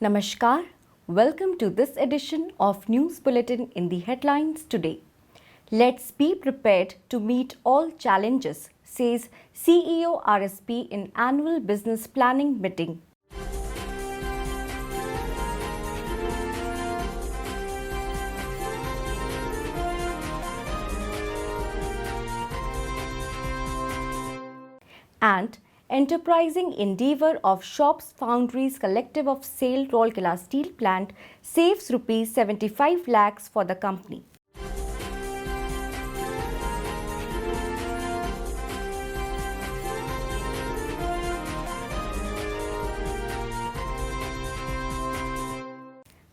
Namaskar. Welcome to this edition of News Bulletin in the headlines today. Let's be prepared to meet all challenges, says CEO RSP in annual business planning meeting. And enterprising endeavour of Shops Foundries Collective of Sale Rourkela Steel Plant saves rupees 75 lakhs for the company.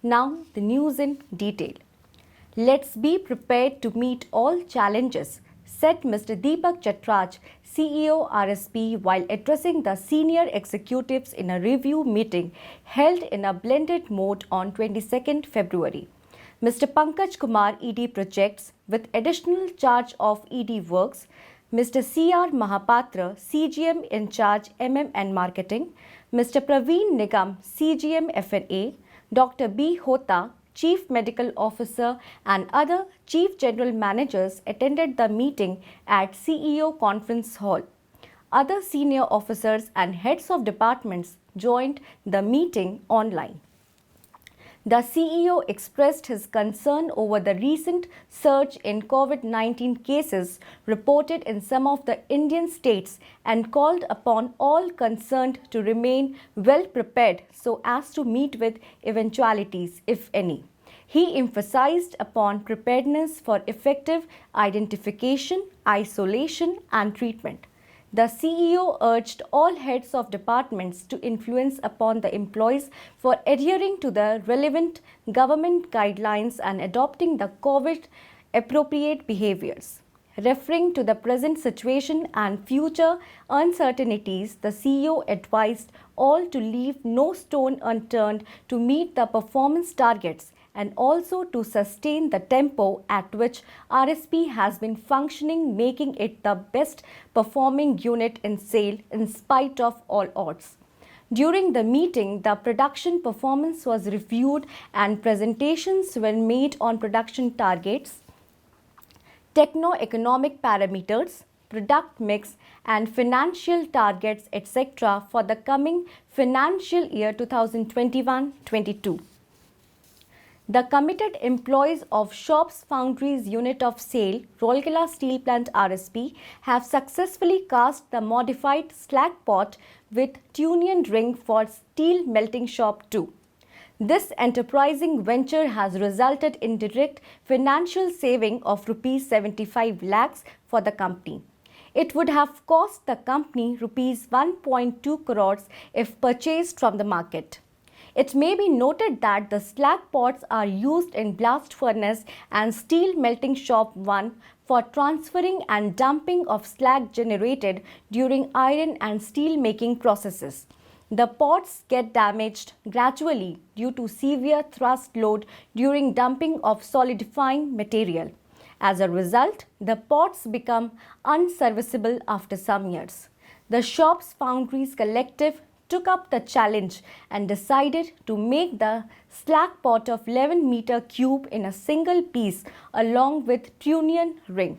Now the news in detail. Let's be prepared to meet all challenges, said Mr. Deepak Chatraj, CEO RSP, while addressing the senior executives in a review meeting held in a blended mode on 22nd February. Mr. Pankaj Kumar, ED Projects, with additional charge of ED Works, Mr. C.R. Mahapatra, CGM in charge MM and Marketing, Mr. Praveen Nigam, CGM F&A, Dr. B. Hota, Chief Medical Officer and other Chief General Managers attended the meeting at CEO Conference Hall. Other senior officers and heads of departments joined the meeting online. The CEO expressed his concern over the recent surge in COVID-19 cases reported in some of the Indian states and called upon all concerned to remain well prepared so as to meet with eventualities, if any. He emphasized upon preparedness for effective identification, isolation, and treatment. The CEO urged all heads of departments to influence upon the employees for adhering to the relevant government guidelines and adopting the COVID-appropriate behaviors. Referring to the present situation and future uncertainties, the CEO advised all to leave no stone unturned to meet the performance targets and also to sustain the tempo at which RSP has been functioning, making it the best performing unit in SAIL in spite of all odds. During the meeting, the production performance was reviewed and presentations were made on production targets, techno-economic parameters, product mix and financial targets, etc. for the coming financial year 2021-22. The committed employees of Shops Foundries Unit of Sale, Rourkela Steel Plant RSP, have successfully cast the modified slag pot with Tunian ring for Steel Melting Shop 2. This enterprising venture has resulted in direct financial saving of rupees 75 lakhs for the company. It would have cost the company rupees 1.2 crores if purchased from the market. It may be noted that the slag pots are used in blast furnace and steel melting shop 1 for transferring and dumping of slag generated during iron and steel making processes. The pots get damaged gradually due to severe thrust load during dumping of solidifying material. As a result, the pots become unserviceable after some years. The Shops Foundries Collective took up the challenge and decided to make the slag pot of 11-meter cube in a single piece along with Tunian ring.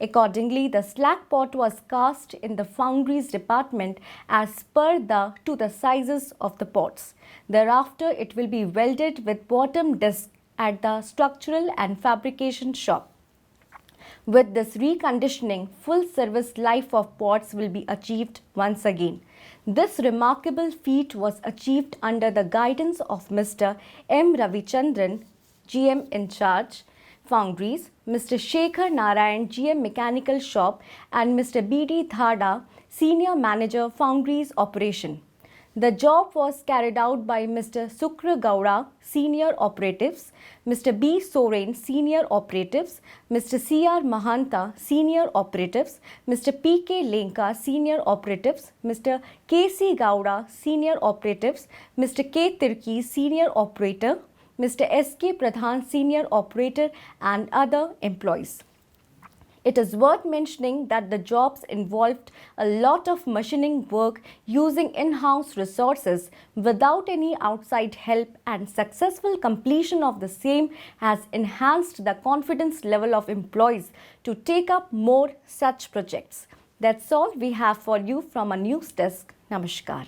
Accordingly, the slag pot was cast in the foundries department as per to the sizes of the pots. Thereafter, it will be welded with bottom disc at the structural and fabrication shop. With this reconditioning, full service life of pots will be achieved once again. This remarkable feat was achieved under the guidance of Mr. M. Ravichandran, GM in charge, Foundries, Mr. Shekhar Narayan, GM Mechanical Shop, and Mr. B.D. Thada, Senior Manager, Foundries Operation. The job was carried out by Mr. Sukra Gaura, Senior Operatives, Mr. B. Soren, Senior Operatives, Mr. C.R. Mahanta, Senior Operatives, Mr. P.K. Lenka, Senior Operatives, Mr. K.C. Gaura, Senior Operatives, Mr. K. Tirki, Senior Operator, Mr. S.K. Pradhan, Senior Operator and other employees. It is worth mentioning that the jobs involved a lot of machining work using in-house resources without any outside help, and successful completion of the same has enhanced the confidence level of employees to take up more such projects. That's all we have for you from a news desk. Namaskar.